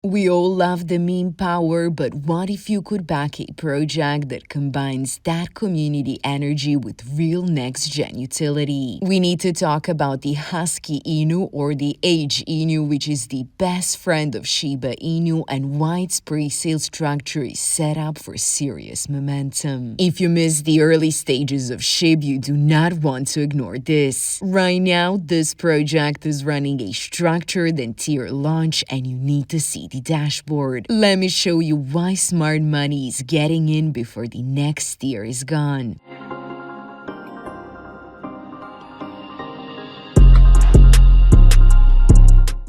We all love the meme power, but what if you could back a project that combines that community energy with real next-gen utility? We need to talk about the Husky Inu, or the HINU, which is the best friend of Shiba Inu, and why its pre-sale structure is set up for serious momentum. If you missed the early stages of SHIB, you do not want to ignore this. Right now, this project is running a structured and tier launch, and you need to see the dashboard. Let me show you why smart money is getting in before the next tier is gone.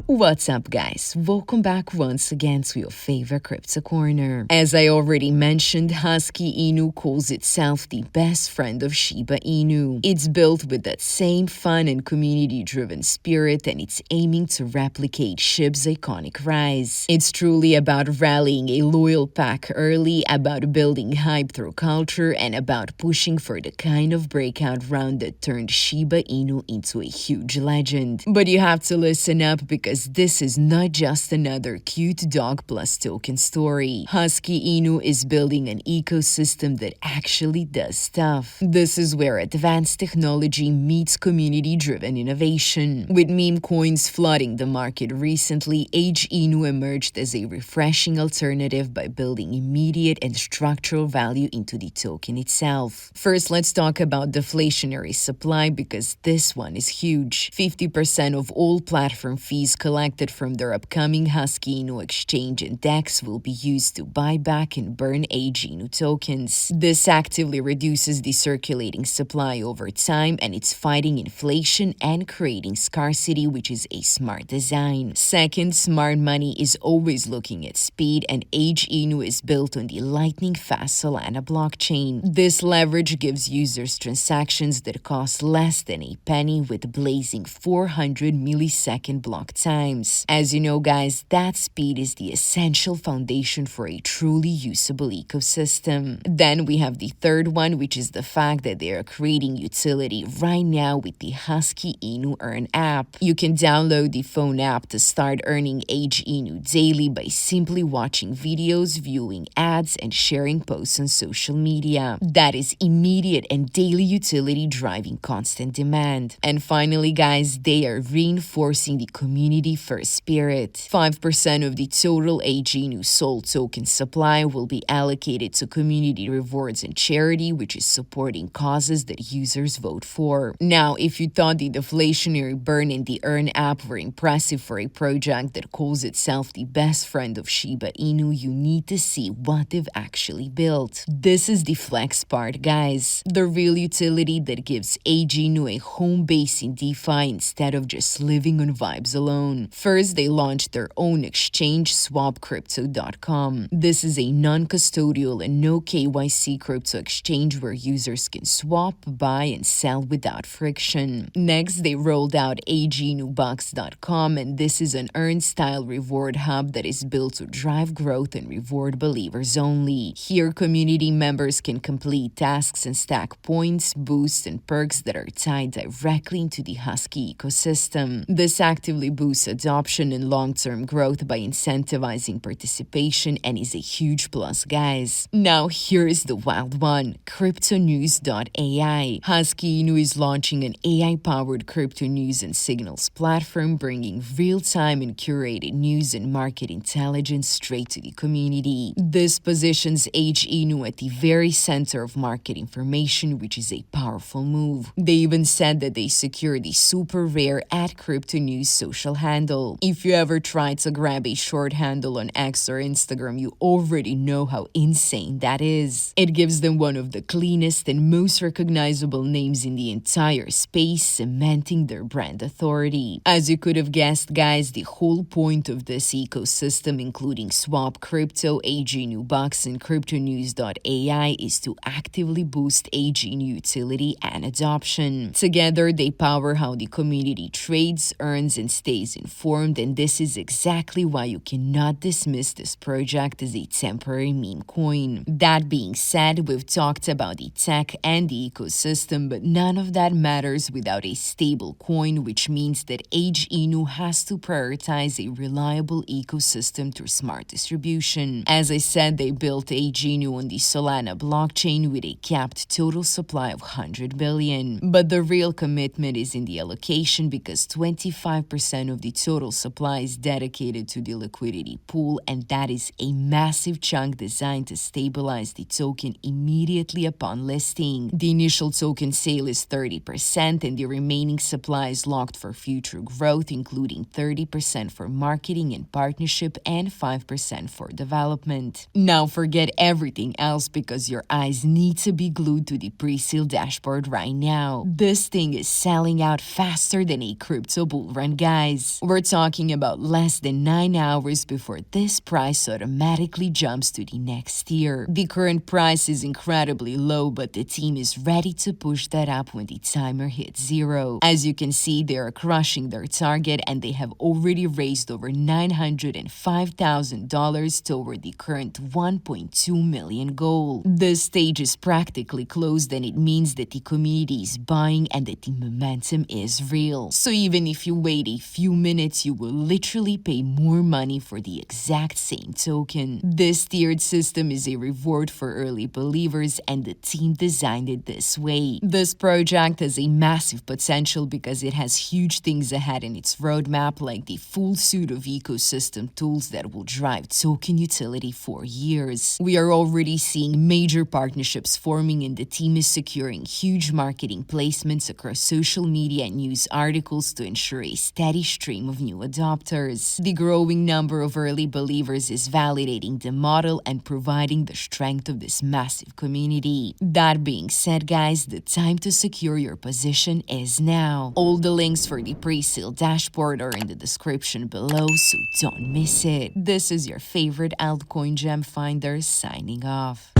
What's up, guys? Welcome back once again to your favorite crypto corner. As I already mentioned, Husky Inu calls itself the best friend of Shiba Inu. It's built with that same fun and community-driven spirit, and it's aiming to replicate SHIB's iconic rise. It's truly about rallying a loyal pack early, about building hype through culture, and about pushing for the kind of breakout round that turned Shiba Inu into a huge legend. But you have to listen up, because this is not just another cute dog plus token story. Husky Inu is building an ecosystem that actually does stuff. This is where advanced technology meets community-driven innovation. With meme coins flooding the market recently, HINU emerged as a refreshing alternative by building immediate and structural value into the token itself. First, let's talk about deflationary supply, because this one is huge. 50% of all platform fees collected from their upcoming Husky Inu exchange and DEX will be used to buy back and burn HINU tokens. This actively reduces the circulating supply over time, and it's fighting inflation and creating scarcity, which is a smart design. Second, smart money is always looking at speed, and HINU is built on the lightning-fast Solana blockchain. This leverage gives users transactions that cost less than a penny, with blazing 400 millisecond block times. As you know, guys, that speed is the essential foundation for a truly usable ecosystem. Then we have the third one, which is the fact that they are creating utility right now with the Husky Inu Earn app. You can download the phone app to start earning HINU daily by simply watching videos, viewing ads, and sharing posts on social media. That is immediate and daily utility driving constant demand. And finally, guys, they are reinforcing the community-first spirit. 5% of the total HINU sold token supply will be allocated to community rewards and charity, which is supporting causes that users vote for. Now, if you thought the deflationary burn in the Earn app were impressive for a project that calls itself the best friend of Shiba Inu, you need to see what they've actually built. This is the flex part, guys. The real utility that gives HINU a home base in DeFi instead of just living on vibes alone. First, they launched their own exchange, swapcrypto.com. This is a non-custodial and no KYC crypto exchange where users can swap, buy, and sell without friction. Next, they rolled out HINUbucks.com, and this is an earn-style reward hub that is built to drive growth and reward believers only. Here, community members can complete tasks and stack points, boosts, and perks that are tied directly into the Husky ecosystem. This actively boosts adoption and long-term growth by incentivizing participation, and is a huge plus, guys. Now, here's the wild one: CryptoNews.ai. Husky Inu is launching an AI-powered crypto news and signals platform, bringing real-time and curated news and market intelligence straight to the community. This positions HINU at the very center of market information, which is a powerful move. They even said that they secured the super rare @CryptoNews social handle. If you ever tried to grab a short handle on X or Instagram, you already know how insane that is. It gives them one of the cleanest and most recognizable names in the entire space, cementing their brand authority. As you could have guessed, guys, the whole point of this ecosystem, including Swap Crypto, HINUbucks, and CryptoNews.ai, is to actively boost HINU utility and adoption. Together, they power how the community trades, earns, and stays informed informed, and this is exactly why you cannot dismiss this project as a temporary meme coin. That being said, we've talked about the tech and the ecosystem, but none of that matters without a stable coin, which means that HINU has to prioritize a reliable ecosystem through smart distribution. As I said, they built HINU on the Solana blockchain with a capped total supply of 100 billion. But the real commitment is in the allocation, because 25% of the total supply is dedicated to the liquidity pool, and that is a massive chunk designed to stabilize the token immediately upon listing. The initial token sale is 30%, and the remaining supply is locked for future growth, including 30% for marketing and partnership and 5% for development. Now forget everything else, because your eyes need to be glued to the pre-sale dashboard right now. This thing is selling out faster than a crypto bull run, guys. We're talking about less than 9 hours before this price automatically jumps to the next tier. The current price is incredibly low, but the team is ready to push that up when the timer hits 0. As you can see, they are crushing their target, and they have already raised over $905,000 toward the current 1.2 million goal. This stage is practically closed, and it means that the community is buying and that the momentum is real. So even if you wait a few minutes, you will literally pay more money for the exact same token. This tiered system is a reward for early believers, and the team designed it this way. This project has a massive potential because it has huge things ahead in its roadmap, like the full suite of ecosystem tools that will drive token utility for years. We are already seeing major partnerships forming, and the team is securing huge marketing placements across social media and news articles to ensure a steady stream of new adopters. The growing number of early believers is validating the model and providing the strength of this massive community. That being said, guys, the time to secure your position is now. All the links for the pre-sale dashboard are in the description below, so don't miss it. This is your favorite altcoin gem finder signing off.